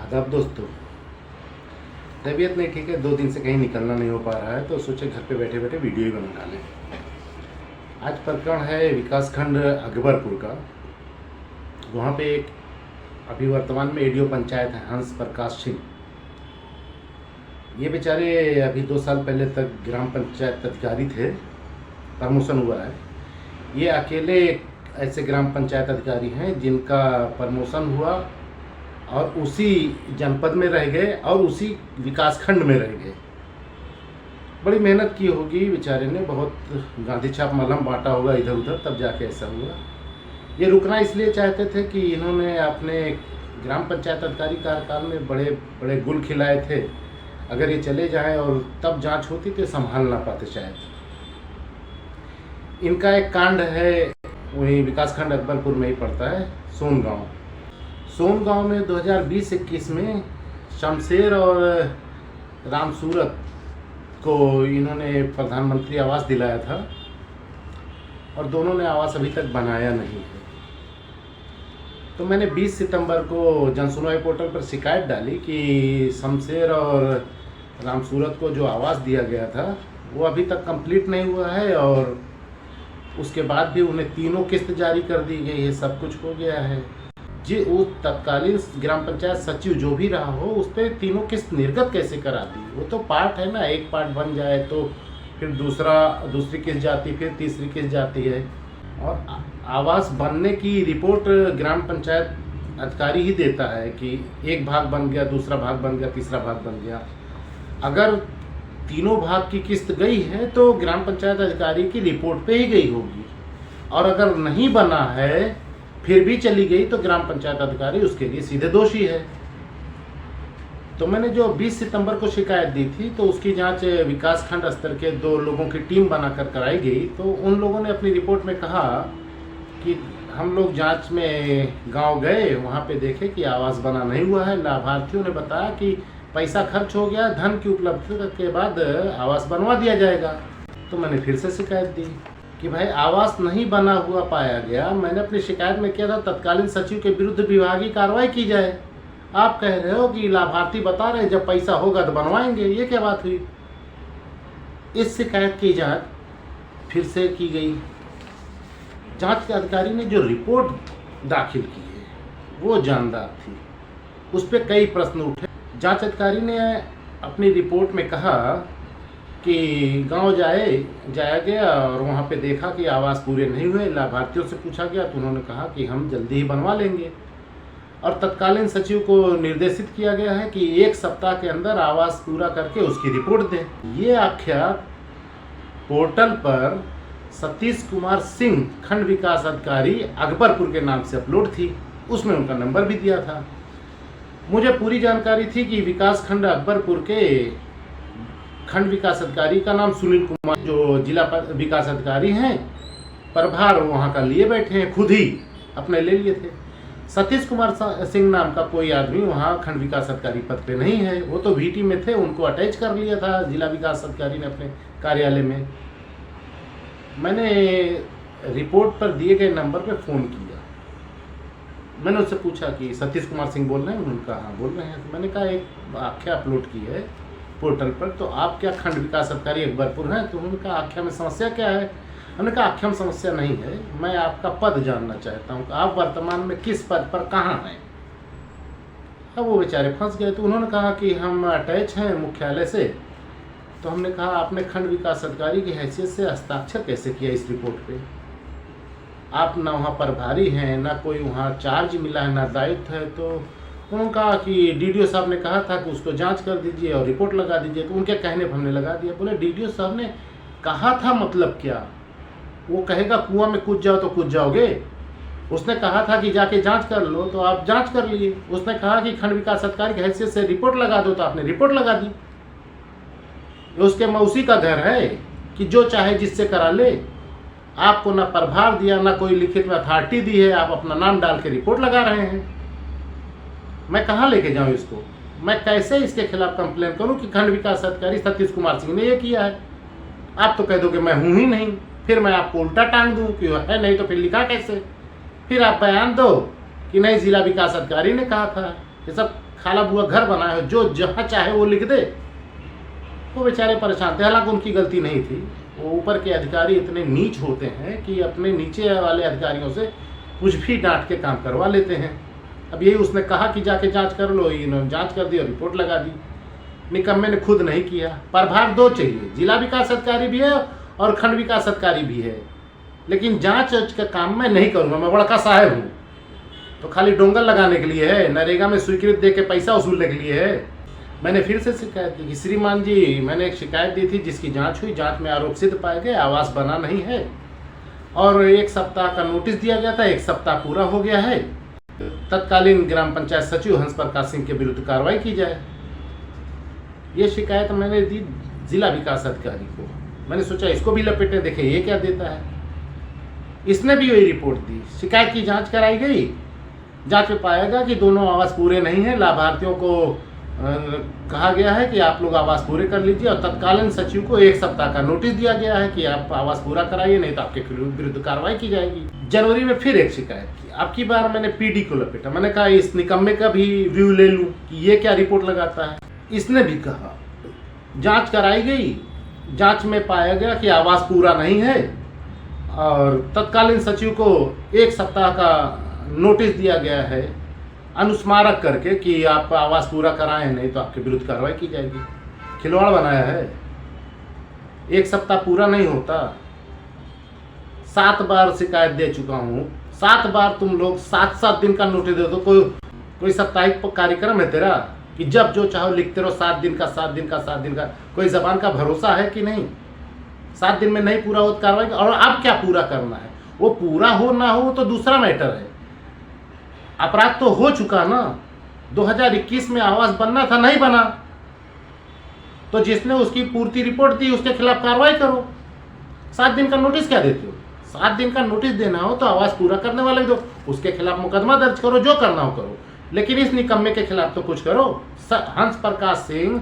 आदाब दोस्तों। तबीयत नहीं ठीक है, 2 दिन से कहीं निकलना नहीं हो पा रहा है, तो सोचे घर पे बैठे बैठे वीडियो ही बना डालें। आज प्रकरण है विकासखंड अकबरपुर का। वहाँ पे एक अभी वर्तमान में एडीओ पंचायत है हंस प्रकाश सिंह। ये बेचारे अभी 2 साल पहले तक ग्राम पंचायत अधिकारी थे, प्रमोशन हुआ है। ये अकेले ऐसे ग्राम पंचायत अधिकारी हैं जिनका प्रमोशन हुआ और उसी जनपद में रह गए और उसी विकासखंड में रह गए। बड़ी मेहनत की होगी बेचारे ने, बहुत गांधी छाप मलहम बांटा होगा इधर उधर, तब जाके ऐसा हुआ। ये रुकना इसलिए चाहते थे कि इन्होंने अपने ग्राम पंचायत अधिकारी कार्यकाल में बड़े बड़े गुल खिलाए थे। अगर ये चले जाएं और तब जांच होती तो संभाल ना पाते शायद। इनका एक कांड है, वही विकासखंड अकबरपुर में ही पड़ता है, सोन गांव में 2020-21 में शमशेर और रामसूरत को इन्होंने प्रधानमंत्री आवास दिलाया था और दोनों ने आवास अभी तक बनाया नहीं है। तो मैंने 20 सितंबर को जनसुनवाई पोर्टल पर शिकायत डाली कि शमशेर और रामसूरत को जो आवास दिया गया था वो अभी तक कंप्लीट नहीं हुआ है और उसके बाद भी उन्हें 3 किस्त जारी कर दी गई है, सब कुछ हो गया है जी। वो तत्कालीन ग्राम पंचायत सचिव जो भी रहा हो, उस पर 3 किस्त निर्गत कैसे करा दी? वो तो पार्ट है ना, एक पार्ट बन जाए तो फिर दूसरी किस्त जाती, फिर तीसरी किस्त जाती है। और आवास बनने की रिपोर्ट ग्राम पंचायत अधिकारी ही देता है कि एक भाग बन गया, दूसरा भाग बन गया, तीसरा भाग बन गया। अगर 3 भाग की किस्त गई है तो ग्राम पंचायत अधिकारी की रिपोर्ट पे ही गई होगी, और अगर नहीं बना है फिर भी चली गई तो ग्राम पंचायत अधिकारी उसके लिए सीधे दोषी है। तो मैंने जो 20 सितंबर को शिकायत दी थी तो उसकी जांच विकासखंड स्तर के 2 लोगों की टीम बनाकर कराई गई। तो उन लोगों ने अपनी रिपोर्ट में कहा कि हम लोग जांच में गांव गए, वहां पे देखे कि आवास बना नहीं हुआ है। लाभार्थियों ने बताया कि पैसा खर्च हो गया, धन की उपलब्धता के बाद आवास बनवा दिया जाएगा। तो मैंने फिर से शिकायत दी कि भाई आवास नहीं बना हुआ पाया गया। मैंने अपनी शिकायत में किया था तत्कालीन सचिव के विरुद्ध विभागीय कार्रवाई की जाए। आप कह रहे हो कि लाभार्थी बता रहे जब पैसा होगा तो बनवाएंगे, ये क्या बात हुई? इस शिकायत की जांच फिर से की गई। जांच के अधिकारी ने जो रिपोर्ट दाखिल की है वो जानदार थी, उस पर कई प्रश्न उठे। जांच अधिकारी ने अपनी रिपोर्ट में कहा कि गांव जाया गया और वहां पे देखा कि आवास पूरे नहीं हुए। लाभार्थियों से पूछा गया तो उन्होंने कहा कि हम जल्दी ही बनवा लेंगे, और तत्कालीन सचिव को निर्देशित किया गया है कि 1 सप्ताह के अंदर आवास पूरा करके उसकी रिपोर्ट दें। ये आख्या पोर्टल पर सतीश कुमार सिंह खंड विकास अधिकारी अकबरपुर के नाम से अपलोड थी, उसमें उनका नंबर भी दिया था। मुझे पूरी जानकारी थी कि विकासखंड अकबरपुर के खंड विकास अधिकारी का नाम सुनील कुमार, जो जिला विकास अधिकारी हैं, प्रभार वहाँ का लिए बैठे हैं, खुद ही अपने ले लिए थे। सतीश कुमार सिंह नाम का कोई आदमी वहाँ खंड विकास अधिकारी पद पे नहीं है, वो तो VT में थे, उनको अटैच कर लिया था जिला विकास अधिकारी ने अपने कार्यालय में। मैंने रिपोर्ट पर दिए गए नंबर पर फ़ोन किया। मैंने उससे पूछा कि सतीश कुमार सिंह बोल रहे हैं? उन्होंने कहा हाँ बोल रहे हैं। तो मैंने कहा एक आख्या अपलोड की है पोर्टल पर, तो आप क्या खंड विकास अधिकारी अकबरपुर हैं? तो उन्होंने कहा आख्या में समस्या क्या है? हमने कहा आख्या में समस्या नहीं है, मैं आपका पद जानना चाहता हूँ, आप वर्तमान में किस पद पर कहाँ हैं? अब वो बेचारे फंस गए। तो उन्होंने कहा कि हम अटैच हैं मुख्यालय से। तो हमने कहा आपने खंड विकास अधिकारी की हैसियत से हस्ताक्षर कैसे किया इस रिपोर्ट पे? आप ना वहाँ प्रभारी हैं, ना कोई वहाँ चार्ज मिला है, ना दायित्व है। तो उन्होंने कहा कि DDO साहब ने कहा था कि उसको जांच कर दीजिए और रिपोर्ट लगा दीजिए। तो उनके कहने पर हमने लगा दिया। बोले DDO साहब ने कहा था मतलब क्या? वो कहेगा कुआं में कूद जाओ तो कूद जाओगे? उसने कहा था कि जाके जांच कर लो, तो आप जांच कर लिए। उसने कहा कि खंड विकास अधिकारी की हैसियत से रिपोर्ट लगा दो, तो आपने रिपोर्ट लगा दी। उसके मौसी का घर है कि जो चाहे जिससे करा ले। आपको ना प्रभार दिया, ना कोई लिखित में अथॉरिटी दी है, आप अपना नाम डाल के रिपोर्ट लगा रहे हैं। मैं कहाँ लेके जाऊँ इसको? मैं कैसे इसके खिलाफ कंप्लेन करूँ कि खंड विकास अधिकारी सतीश कुमार सिंह ने ये किया है? आप तो कह दो कि मैं हूँ ही नहीं, फिर मैं आपको उल्टा टांग दूँ कि है नहीं तो फिर लिखा कैसे? फिर आप बयान दो कि नहीं जिला विकास अधिकारी ने कहा था। ये सब खाला बुआ घर बनाए हो, जो जहाँ चाहे वो लिख दे। वो बेचारे परेशान थे, हालांकि उनकी गलती नहीं थी। वो ऊपर के अधिकारी इतने नीच होते हैं कि अपने नीचे वाले अधिकारियों से कुछ भी डांट के काम करवा लेते हैं। अब यही उसने कहा कि जाके जांच कर लो, इन्होंने जांच कर दी और रिपोर्ट लगा दी। निकम्मे ने खुद नहीं किया। प्रभार दो चाहिए, जिला विकास अधिकारी भी है और खंड विकास अधिकारी भी है, लेकिन जांच का काम मैं नहीं करूँगा, मैं बड़का साहब हूँ। तो खाली डोंगल लगाने के लिए है, नरेगा में स्वीकृत दे के पैसा वसूलने के लिए है। मैंने फिर से शिकायत दी कि श्रीमान जी, मैंने एक शिकायत दी थी जिसकी जांच हुई, जांच में आरोप सिद्ध पाए गए, आवास बना नहीं है और 1 सप्ताह का नोटिस दिया गया था, 1 सप्ताह पूरा हो गया है। तत्कालीन ग्राम पंचायत सचिव हंस प्रकाश सिंह के विरुद्ध कार्रवाई की जाए। ये शिकायत मैंने दी जिला विकास अधिकारी को। मैंने सोचा इसको भी लपेटे, देखे ये क्या देता है। इसने भी वही रिपोर्ट दी। शिकायत की जांच कराई गई, जांच में पाया गया कि दोनों आवास पूरे नहीं हैं। लाभार्थियों को कहा गया है कि आप लोग आवास पूरे कर लीजिए और तत्कालीन सचिव को 1 सप्ताह का नोटिस दिया गया है कि आप आवास पूरा कराइए, नहीं तो आपके विरुद्ध कार्रवाई की जाएगी। जनवरी में फिर एक शिकायत की। अब की बार मैंने पीडी को लपेटा। मैंने कहा इस निकम्मे का भी व्यू ले लूं कि ये क्या रिपोर्ट लगाता है। इसने भी कहा। जांच कराई गई, जांच में पाया गया कि आवास पूरा नहीं है और तत्कालीन सचिव को 1 सप्ताह का नोटिस दिया गया है अनुस्मारक करके कि आप आवास पूरा कराएं, नहीं तो आपके विरुद्ध कार्रवाई की जाएगी। खिलवाड़ बनाया है। 1 सप्ताह पूरा नहीं होता। 7 बार शिकायत दे चुका हूँ। 7 बार तुम लोग 7-7 दिन का नोटिस दे दो। कोई साप्ताहिक कार्यक्रम है तेरा कि जब जो चाहो लिखते रहो, 7 दिन का 7 दिन का 7 दिन का। कोई जबान का भरोसा है कि नहीं? 7 दिन में नहीं पूरा हो तो कार्रवाई। और अब क्या पूरा करना है? वो पूरा हो ना हो तो दूसरा मैटर है। अपराध तो हो चुका ना। 2021 में आवास बनना था, नहीं बना, तो जिसने उसकी पूर्ति रिपोर्ट दी उसके खिलाफ कार्रवाई करो। 7 दिन का नोटिस क्या देते हो? 7 दिन का नोटिस देना हो तो आवास पूरा करने वाले दो, उसके खिलाफ मुकदमा दर्ज करो, जो करना हो करो। लेकिन इस निकम्मे के खिलाफ तो कुछ करो। हंस प्रकाश सिंह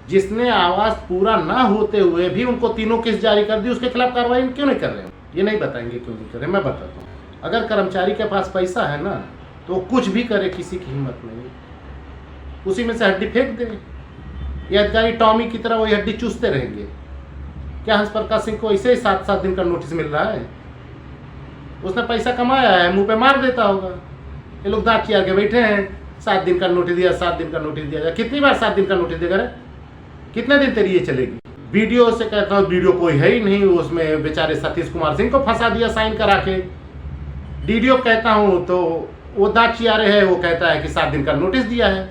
जिसने आवास पूरा ना होते हुए भी उनको 3 किस्त जारी कर दी, उसके खिलाफ कार्रवाई क्यों नहीं कर रहे? ये नहीं बताएंगे क्यों नहीं कर रहे, मैं बताता हूँ। अगर कर्मचारी के पास पैसा है ना तो कुछ भी करे, किसी की हिम्मत नहीं, उसी में से हड्डी फेंक दे। ये अधिकारी टॉमी की तरह वही हड्डी चूसते रहेंगे। क्या हंस प्रकाश सिंह को ऐसे ही 7-7 दिन का नोटिस मिल रहा है? उसने पैसा कमाया है, मुंह पे मार देता होगा। ये लोग दांत चियार के बैठे हैं, 7 दिन का नोटिस दिया, 7 दिन का नोटिस दिया। कितनी बार 7 दिन का नोटिस देगा रे? कितने दिन तेरी ये चलेगी? वीडियो से कहता हूँ, वीडियो कोई है ही नहीं, उसमें बेचारे सतीश कुमार सिंह को फंसा दिया साइन करा के। डीडीओ कहता हूँ तो वो दांत चियारे है, वो कहता है कि 7 दिन का नोटिस दिया है।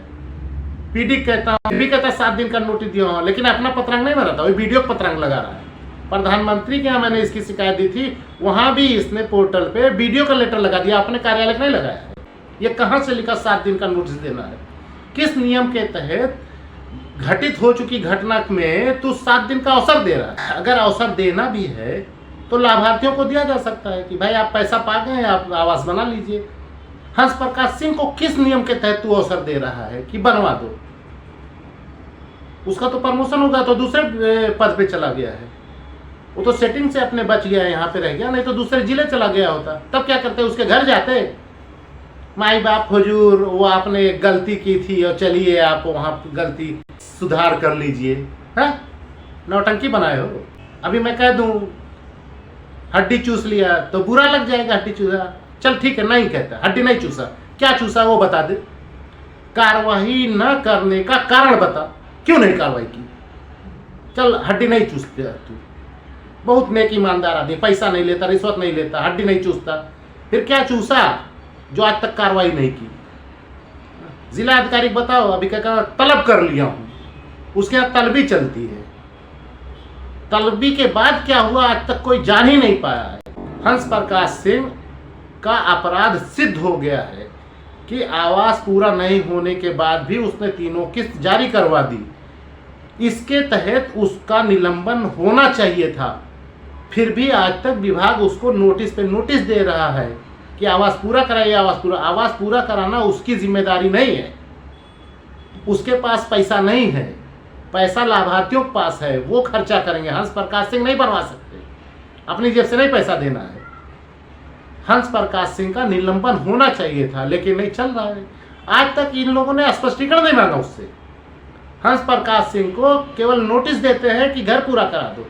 पीडी कहता हूँ, भी कहता है 7 दिन का नोटिस दिया हूँ, लेकिन अपना पत्रांग नहीं बनाता, वही वीडियो पत्रांग लगा रहा है। प्रधानमंत्री के यहाँ मैंने इसकी शिकायत दी थी, वहां भी इसने पोर्टल पे वीडियो का लेटर लगा दिया, अपने कार्यालय का नहीं लगाया है। ये कहाँ से लिखा 7 दिन का नोटिस देना है? किस नियम के तहत घटित हो चुकी घटना में तू 7 दिन का अवसर दे रहा है? अगर अवसर देना भी है तो लाभार्थियों को दिया जा सकता है कि भाई आप पैसा पा गए, आप आवास बना लीजिए। हंस प्रकाश सिंह को किस नियम के तहत तू अवसर दे रहा है कि बनवा दो? उसका तो प्रमोशन होगा तो दूसरे पद पे चला गया है। वो तो सेटिंग से अपने बच गया, यहाँ पे रह गया, नहीं तो दूसरे जिले चला गया होता। तब क्या करते? उसके घर जाते, माई बाप हुजूर वो आपने गलती की थी और चलिए आप वहाँ गलती सुधार कर लीजिए। है नौटंकी बनाए हो। अभी मैं कह दूं हड्डी चूस लिया तो बुरा लग जाएगा। हड्डी चूसा, चल ठीक है, नहीं कहता हड्डी नहीं चूसा, क्या चूसा वो बता दे। कार्रवाई न करने का कारण बता, क्यों नहीं कार्रवाई की? चल हड्डी नहीं चूसते तू, बहुत नेक ईमानदार आदमी, पैसा नहीं लेता, रिश्वत नहीं लेता, हड्डी नहीं चूसता, फिर क्या चूसा जो आज तक कार्रवाई नहीं की? जिला अधिकारी बताओ, अभी क्या तलब कर लिया हूं, उसके यहाँ तलबी चलती है। तलबी के बाद क्या हुआ आज तक कोई जान ही नहीं पाया है। हंस प्रकाश सिंह का अपराध सिद्ध हो गया है कि आवास पूरा नहीं होने के बाद भी उसने 3 किस्त जारी करवा दी। इसके तहत उसका निलंबन होना चाहिए था, फिर भी आज तक विभाग उसको नोटिस पे नोटिस दे रहा है कि आवास पूरा कराइए, आवास पूरा कराना उसकी जिम्मेदारी नहीं है। उसके पास पैसा नहीं है, पैसा लाभार्थियों के पास है, वो खर्चा करेंगे। हंस प्रकाश सिंह नहीं बनवा सकते, अपनी जेब से नहीं पैसा देना है। हंस प्रकाश सिंह का निलंबन होना चाहिए था, लेकिन नहीं चल रहा है। आज तक इन लोगों ने स्पष्टीकरण नहीं मांगा उससे। हंस प्रकाश सिंह को केवल नोटिस देते हैं कि घर पूरा करा दो,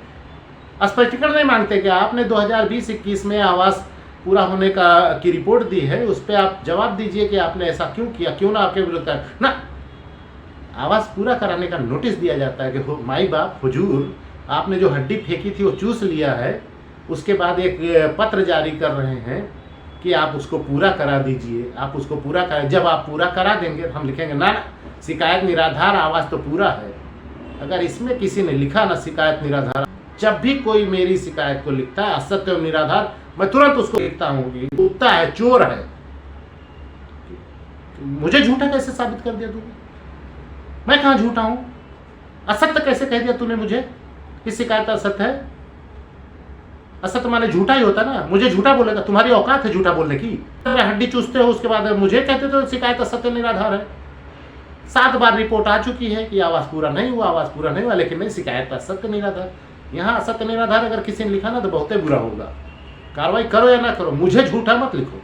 स्पष्टीकरण नहीं मांगते कि आपने 2020-21 में आवास पूरा होने की रिपोर्ट दी है, उस पर आप जवाब दीजिए कि आपने ऐसा क्यों किया, क्यों ना आपके विरुद्ध ना आवास पूरा कराने का नोटिस दिया जाता है कि माई बाप हुजूर, आपने जो हड्डी फेंकी थी वो चूस लिया है, उसके बाद एक पत्र जारी कर रहे हैं कि आप उसको पूरा करा दीजिए, आप उसको पूरा करा। जब आप पूरा करा देंगे हम लिखेंगे ना शिकायत निराधार, आवास तो पूरा है। अगर इसमें किसी ने लिखा ना शिकायत निराधार, जब भी कोई मेरी शिकायत को लिखता है असत्य और निराधार, मैं तुरंत उसको लिखता हूँ कि कुत्ता है, चोर है। मुझे झूठा कैसे साबित कर दिया तूने? मैं कहाँ झूठा हूं? असत्य कैसे कह दिया तूने मुझे? इस शिकायत असत्य है? असत्य माने झूठा ही होता ना। मुझे झूठा बोलेगा, तुम्हारी औकात है झूठा बोलने की? हड्डी चूसते हो, उसके बाद मुझे कहते तो शिकायत असत्य निराधार है। 7 बार रिपोर्ट आ चुकी है कि आवास पूरा नहीं हुआ, आवास पूरा नहीं हुआ, लेकिन नहीं, शिकायत असत्य निराधार। यहाँ असत्य निराधार अगर किसी ने लिखा ना तो बहुत ही बुरा होगा। कार्रवाई करो या ना करो, मुझे झूठा मत लिखो।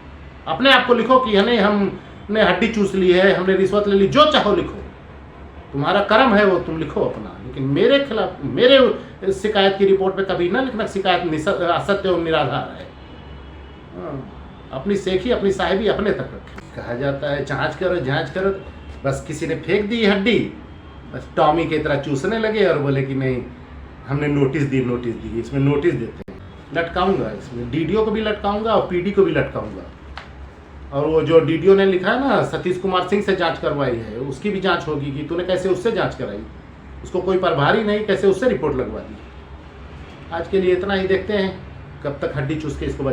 अपने आप को लिखो कि नहीं हमने हड्डी चूस ली है, हमने रिश्वत ले ली, जो चाहो लिखो, तुम्हारा कर्म है वो तुम लिखो अपना। लेकिन मेरे खिलाफ, मेरे शिकायत की रिपोर्ट पे कभी ना लिखना शिकायत असत्य और निराधार है। अपनी सेखी, अपनी साहिबी अपने तक रखें। कहा जाता है जांच करो जांच करो, बस किसी ने फेंक दी हड्डी, बस टॉमी की तरह चूसने लगे और बोले कि नहीं हमने नोटिस दी। इसमें नोटिस देते हैं, लटकाऊंगा, इसमें डीडीओ को भी लटकाऊंगा और पीडी को भी लटकाऊंगा। और वो जो डीडीओ ने लिखा है ना सतीश कुमार सिंह से जांच करवाई है, उसकी भी जांच होगी कि तूने कैसे उससे जांच कराई, उसको कोई प्रभारी नहीं, कैसे उससे रिपोर्ट लगवा दी। आज के लिए इतना ही, देखते हैं कब तक हड्डी चूस के इसको बचा।